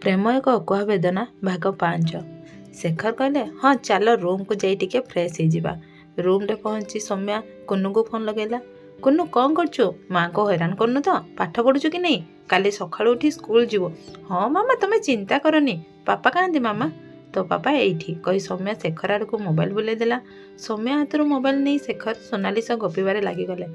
ପ୍ରେମ ଏକ ଅକୁହା ବେଦନା ଭାଗ 5। ଶେଖର କହିଲେ ହଁ ଚାଲ ରୁମ୍କୁ ଯାଇ ଟିକେ ଫ୍ରେଶ୍ ହେଇଯିବା। ରୁମ୍ରେ ପହଞ୍ଚି ସୌମ୍ୟା କୁନୁକୁ ଫୋନ୍ ଲଗାଇଲା। କୁନୁ କ'ଣ କରୁଛୁ? ମାଆଙ୍କୁ ହଇରାଣ କରୁନୁ ତ? ପାଠ ପଢ଼ୁଛୁ କି ନାହିଁ? କାଲି ସକାଳୁ ଉଠି ସ୍କୁଲ ଯିବୁ। ହଁ ମାମା ତମେ ଚିନ୍ତା କରନି। ପାପା କାହାନ୍ତି ମାମା? ତୋ ପାପା ଏଇଠି କହି ସୌମ୍ୟା ଶେଖର ଆଡ଼କୁ ମୋବାଇଲ ବୁଲେଇ ଦେଲା। ସୌମ୍ୟା ହାତରୁ ମୋବାଇଲ ନେଇ ଶେଖର ସୋନାଲି ସହ ଗପିବାରେ ଲାଗିଗଲେ।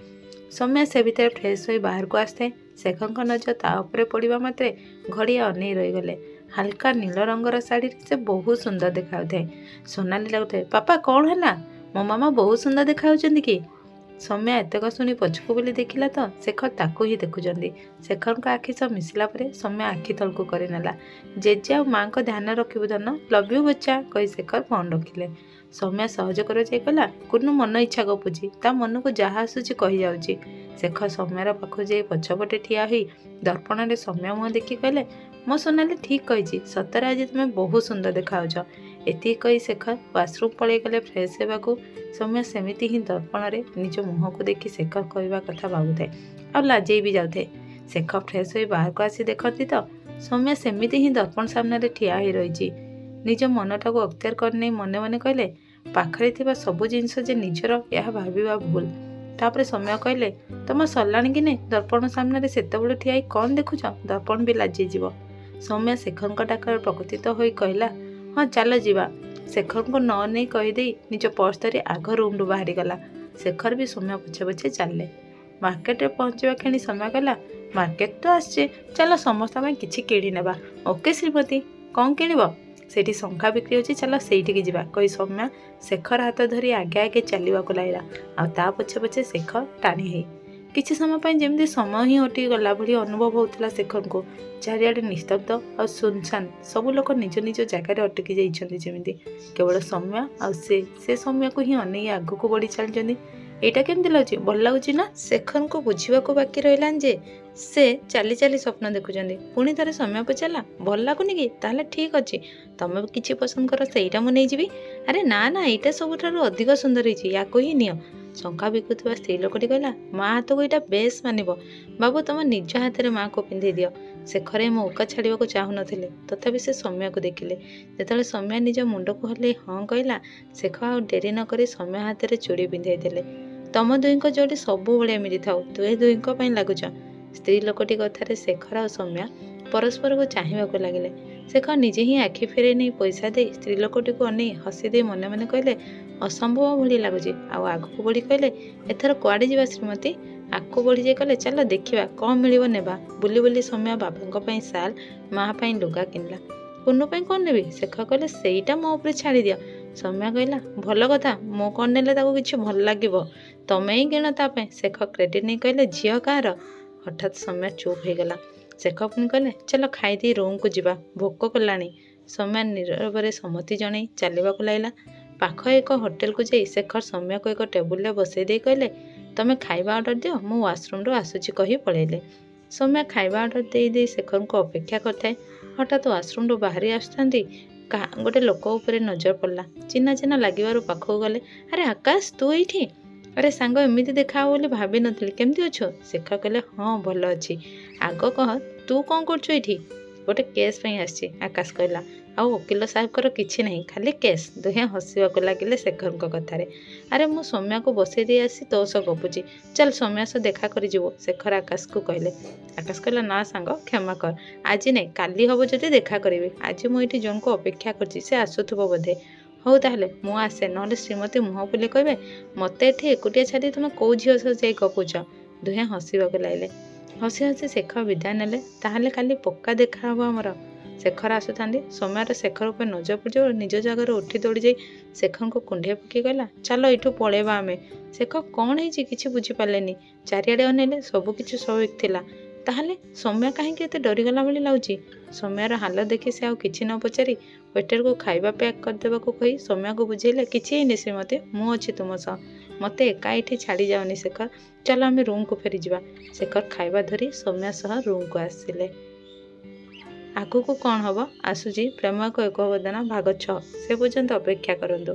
ସୌମ୍ୟା ସେ ଭିତରେ ଫ୍ରେଶ୍ ହୋଇ ବାହାରକୁ ଆସିଥାଏ। ଶେଖରଙ୍କ ନଜର ତା ଉପରେ ପଡ଼ିବା ମାତ୍ରେ ଘଡ଼ିଆ ଅନେଇ ରହିଗଲେ। ହାଲକା ନୀଳ ରଙ୍ଗର ଶାଢ଼ୀରେ ସେ ବହୁତ ସୁନ୍ଦର ଦେଖାଯାଉଥାଏ। ସୋନାଲି ଲାଗୁଥାଏ ପାପା କ'ଣ ହେଲା? ମୋ ମାମା ବହୁତ ସୁନ୍ଦର ଦେଖାଯାଉଛନ୍ତି କି? ସୌମ୍ୟା ଏତକ ଶୁଣି ପଛକୁ ବୁଲି ଦେଖିଲା ତ ଶେଖର ତାକୁ ହିଁ ଦେଖୁଛନ୍ତି। ଶେଖରଙ୍କ ଆଖି ସହ ମିଶିଲା ପରେ ସୌମ୍ୟା ଆଖି ତଳକୁ କରିନେଲା। ଜେଜେ ଆଉ ମାଆଙ୍କ ଧ୍ୟାନ ରଖିବୁ ଧନ, ଲଭ୍ ୟୁ ବଚ୍ଚା କହି ଶେଖର ଫୋନ୍ ରଖିଲେ। ସୌମ୍ୟା ସହଜ କରି ଯାଇ କହିଲା କୁନୁ ମନ ଇଚ୍ଛା ଗପୁଛି, ତା ମନକୁ ଯାହା ଆସୁଛି କହିଯାଉଛି। ଶେଖର ସୌମ୍ୟାର ପାଖକୁ ଯାଇ ପଛପଟେ ଠିଆ ହୋଇ ଦର୍ପଣରେ ସୌମ୍ୟା ମୁହଁ ଦେଖି କହିଲେ ମୋ ସୋନାଲି ଠିକ୍ କହିଛି, ସତରେ ଆଜି ତୁମେ ବହୁତ ସୁନ୍ଦର ଦେଖାଯାଉଛ। ଏତିକି କହି ଶେଖର ୱାସରୁମ୍ ପଳେଇ ଗଲେ ଫ୍ରେଶ୍ ହେବାକୁ। ସୌମ୍ୟା ସେମିତି ହିଁ ଦର୍ପଣରେ ନିଜ ମୁହଁକୁ ଦେଖି ଶେଖର କହିବା କଥା ଭାବୁଥାଏ ଆଉ ଲାଜେଇ ବି ଯାଉଥାଏ। ଶେଖର ଫ୍ରେଶ୍ ହୋଇ ବାହାରକୁ ଆସି ଦେଖନ୍ତି ତ ସୌମ୍ୟା ସେମିତି ହିଁ ଦର୍ପଣ ସାମ୍ନାରେ ଠିଆ ହୋଇ ରହିଛି। ନିଜ ମନଟାକୁ ଅକ୍ତିଆର କରିନେଇ ମନେ ମନେ କହିଲେ ପାଖରେ ଥିବା ସବୁ ଜିନିଷ ଯେ ନିଜର ଏହା ଭାବିବା ଭୁଲ। ତାପରେ ସୌମ୍ୟା କହିଲେ ତମ ସରିଲାଣି କି ନାହିଁ? ଦର୍ପଣ ସାମ୍ନାରେ ସେତେବେଳେ ଠିଆ ହୋଇ କ'ଣ ଦେଖୁଛ? ଦର୍ପଣ ବି ଲାଜିଯିବ। ସୌମ୍ୟା ଶେଖରଙ୍କ ଡାକରେ ପ୍ରକୃତିତ ହୋଇ କହିଲା ହଁ ଚାଲ ଯିବା। ଶେଖରଙ୍କୁ ନ ନେଇ କହିଦେଇ ନିଜ ପର୍ସ ଧରି ଆଗ ରୁମ୍ରୁ ବାହାରିଗଲା। ଶେଖର ବି ସୌମ୍ୟା ପଛେ ପଛେ ଚାଲିଲେ। ମାର୍କେଟରେ ପହଞ୍ଚିବା କ୍ଷଣି ସୌମ୍ୟା କହିଲା ମାର୍କେଟ ତ ଆସିଛେ, ଚାଲ ସମସ୍ତଙ୍କ ପାଇଁ କିଛି କିଣି ନେବା। ଓକେ ଶ୍ରୀମତୀ, କ'ଣ କିଣିବ? ସେଇଠି ଶଙ୍ଖା ବିକ୍ରି ହେଉଛି, ଚାଲ ସେଇଠିକି ଯିବା କହି ସୌମ୍ୟା ଶେଖର ହାତ ଧରି ଆଗେ ଆଗେ ଚାଲିବାକୁ ଲାଗିଲା। ଆଉ ତା ପଛେ ପଛେ ଶେଖର ଟାଣି ହେଇ। କିଛି ସମୟ ପାଇଁ ଯେମିତି ସମୟ ହିଁ ଅଟକି ଗଲା ଭଳି ଅନୁଭବ ହେଉଥିଲା ଶେଖରଙ୍କୁ। ଚାରିଆଡ଼େ ନିସ୍ତବ୍ଧ ଆଉ ସୁନସାନ, ସବୁ ଲୋକ ନିଜ ନିଜ ଜାଗାରେ ଅଟକି ଯାଇଛନ୍ତି ଯେମିତି। କେବଳ ସୌମ୍ୟା ଆଉ ସେ ସୌମ୍ୟାକୁ ହିଁ ଅନେଇ ଆଗକୁ ବଢ଼ି ଚାଲିଛନ୍ତି। ଏଇଟା କେମିତି ଲାଗୁଛି? ଭଲ ଲାଗୁଛି ନା? ଶେଖରଙ୍କୁ ବୁଝିବାକୁ ବାକି ରହିଲାନି ଯେ ସେ ଚାଲି ଚାଲି ସ୍ୱପ୍ନ ଦେଖୁଛନ୍ତି। ପୁଣି ଥରେ ସୌମ୍ୟା ପଚାରିଲା ଭଲ ଲାଗୁନି କି? ତାହେଲେ ଠିକ୍ ଅଛି, ତମେ କିଛି ପସନ୍ଦ କର ସେଇଟା ମୁଁ ନେଇଯିବି। ଆରେ ନା ନା, ଏଇଟା ସବୁଠାରୁ ଅଧିକ ସୁନ୍ଦର ହେଇଛି, ୟାକୁ ହିଁ ନିଅ। ଶଙ୍ଖା ବିକୁଥିବା ସ୍ତ୍ରୀ ଲୋକଟି କହିଲା ମା ହାତକୁ ଏଇଟା ବେଶ୍ ମାନିବ। ବାବୁ ତମ ନିଜ ହାତରେ ମାଆକୁ ପିନ୍ଧେଇ ଦିଅ। ଶେଖର ମୋ ମୌକା ଛାଡ଼ିବାକୁ ଚାହୁଁନଥିଲେ, ତଥାପି ସେ ସୌମ୍ୟାକୁ ଦେଖିଲେ। ଯେତେବେଳେ ସୌମ୍ୟା ନିଜ ମୁଣ୍ଡକୁ ହଲେଇ ହଁ କହିଲା, ଶେଖର ଆଉ ଡେରି ନ କରି ସୌମ୍ୟା ହାତରେ ଚୁଡ଼ି ପିନ୍ଧେଇ ଦେଲେ। ତମ ଦୁହିଁଙ୍କ ଯୋଡ଼ି ସବୁବେଳେ ଏମିତି ଥାଉ, ଦୁହେଁ ଦୁହିଁଙ୍କ ପାଇଁ ଲାଗୁଛ। ସ୍ତ୍ରୀ ଲୋକଟି କଥାରେ ଶେଖର ଆଉ ସୌମ୍ୟା ପରସ୍ପରକୁ ଚାହିଁବାକୁ ଲାଗିଲେ। ଶେଖର ନିଜେ ହିଁ ଆଖି ଫେରେଇ ନେଇ ପଇସା ଦେଇ ସ୍ତ୍ରୀ ଲୋକଟିକୁ ଅନେଇ ହସି ଦେଇ ମନେ ମନେ କହିଲେ ଅସମ୍ଭବ ଭଳି ଲାଗୁଛି। ଆଉ ଆଗକୁ ବଢ଼ି କହିଲେ ଏଥର କୁଆଡ଼େ ଯିବା ଶ୍ରୀମତୀ? ଆଗକୁ ବଢ଼ିଯାଇ କହିଲେ ଚାଲ ଦେଖିବା କ'ଣ ମିଳିବ ନେବା। ବୁଲି ବୁଲି ସୌମ୍ୟା ବାବାଙ୍କ ପାଇଁ ଶାଲ୍, ମାଆ ପାଇଁ ଲୁଗା କିଣିଲା। କୁନୁ ପାଇଁ କ'ଣ ନେବି? ଶେଖର କହିଲେ ସେଇଟା ମୋ ଉପରେ ଛାଡ଼ିଦିଅ। ସୌମ୍ୟା କହିଲା ଭଲ କଥା, ମୁଁ କ'ଣ ନେଲେ ତାକୁ କିଛି ଭଲ ଲାଗିବ? ତମେ ହିଁ କିଣ ତା ପାଇଁ। ଶେଖର କ୍ରେଡ଼ିଟ୍ ନେଇ କହିଲେ ଝିଅ କାହାର? ହଠାତ୍ ସୌମ୍ୟା ଚୁପ୍ ହେଇଗଲା। ଶେଖର ପୁଣି କହିଲେ ଚାଲ ଖାଇଦେଇ ରୁମ୍କୁ ଯିବା, ଭୋକ କଲାଣି। ସୌମ୍ୟା ନୀରବରେ ସମ୍ମତି ଜଣେଇ ଚାଲିବାକୁ ଲାଗିଲା। ପାଖ ଏକ ହୋଟେଲକୁ ଯାଇ ଶେଖର ସୌମ୍ୟାକୁ ଏକ ଟେବୁଲରେ ବସେଇ ଦେଇ କହିଲେ ତମେ ଖାଇବା ଅର୍ଡ଼ର ଦିଅ, ମୁଁ ୱାସରୁମ୍ରୁ ଆସୁଛି କହି ପଳେଇଲେ। ସୌମ୍ୟା ଖାଇବା ଅର୍ଡ଼ର ଦେଇ ଦେଇ ଶେଖରଙ୍କୁ ଅପେକ୍ଷା କରିଥାଏ। ହଠାତ୍ ୱାସରୁମ୍ରୁ ବାହାରି ଆସୁଥାନ୍ତି ଗୋଟେ ଲୋକ ଉପରେ ନଜର ପଡ଼ିଲା। ଚିହ୍ନା ଚିହ୍ନା ଲାଗିବାରୁ ପାଖକୁ ଗଲେ ଆରେ ଆକାଶ ତୁ ଏଇଠି? ଆରେ ସାଙ୍ଗ ଏମିତି ଦେଖା ହବ ବୋଲି ଭାବିନଥିଲି, କେମିତି ଅଛୁ? ଶେଖର କହିଲେ ହଁ ଭଲ ଅଛି। ଆଗ କହ ତୁ କ'ଣ କରୁଛୁ ଏଇଠି? ଗୋଟେ କେସ୍ ପାଇଁ ଆସିଛି, ଆକାଶ କହିଲା। ଆଉ ଓକିଲ ସାହେବଙ୍କର କିଛି ନାହିଁ, ଖାଲି କେସ୍। ଦୁହେଁ ହସିବାକୁ ଲାଗିଲେ ଶେଖରଙ୍କ କଥାରେ। ଆରେ ମୁଁ ସୌମ୍ୟାକୁ ବସେଇ ଦେଇ ଆସି ତୋ ସହ ଗପୁଛି, ଚାଲ ସୌମ୍ୟା ସହ ଦେଖା କରିଯିବ, ଶେଖର ଆକାଶକୁ କହିଲେ। ଆକାଶ କହିଲା ନା ସାଙ୍ଗ କ୍ଷମା କର, ଆଜି ନାହିଁ କାଲି ହବ ଯଦି ଦେଖା କରିବି। ଆଜି ମୁଁ ଏଇଠି ଜଣକୁ ଅପେକ୍ଷା କରିଛି, ସେ ଆସୁଥିବ ବୋଧେ। ହଉ ତାହେଲେ ମୁଁ ଆସେ, ନହେଲେ ଶ୍ରୀମତୀ ମୁହଁ ବୁଲି କହିବେ ମୋତେ ଏଠି ଏକୁଟିଆ ଛାଡ଼ି ତୁମେ କେଉଁ ଝିଅ ସହ ଯାଇ ଗପୁଛ। ଦୁହେଁ ହସିବାକୁ ଲାଗିଲେ। ହସି ହସି ଶେଖର ବିଦାୟ ନେଲେ। ତାହେଲେ କାଲି ପକ୍କା ଦେଖା ହବ ଆମର। ଶେଖର ଆସୁଥାନ୍ତି। ସୌମ୍ୟାର ଶେଖର ଉପରେ ନଜର ପଡ଼ିଯିବ। ନିଜ ଜାଗାରୁ ଉଠି ଦୌଡ଼ି ଯାଇ ଶେଖରଙ୍କୁ କୁଣ୍ଢେଇ ପକାଇ କହିଲା ଚାଲ ଏଇଠୁ ପଳେଇବା ଆମେ। ଶେଖର କ'ଣ ହେଇଛି କିଛି ବୁଝିପାରିଲେନି। ଚାରିଆଡ଼େ ଅନେଇଲେ, ସବୁ କିଛି ସ୍ୱାଭାବିକ ଥିଲା। ତାହେଲେ ସୌମ୍ୟା କାହିଁକି ଏତେ ଡରିଗଲା ଭଳି ଲାଗୁଛି? ସୌମ୍ୟାର ହାଲତ ଦେଖି ସେ ଆଉ କିଛି ନ ପଚାରି ୱେଟରକୁ ଖାଇବା ପ୍ୟାକ୍ କରିଦେବାକୁ କହି ସୌମ୍ୟାକୁ ବୁଝେଇଲେ କିଛି ହେଇନି ଶ୍ରୀମତୀ, ମୁଁ ଅଛି ତୁମ ସହ। ମୋତେ ଏକା ଏଇଠି ଛାଡ଼ି ଯାଉନି ଶେଖର, ଚାଲ ଆମେ ରୁମ୍କୁ ଫେରିଯିବା। ଶେଖର ଖାଇବା ଧରି ସୌମ୍ୟା ସହ ରୁମ୍କୁ ଆସିଲେ। ଆଗକୁ କ'ଣ ହବ ଆସୁଛି ପ୍ରେମ ଏକ ବେଦନା ଭାଗ 6। ସେ ପର୍ଯ୍ୟନ୍ତ ଅପେକ୍ଷା କରନ୍ତୁ।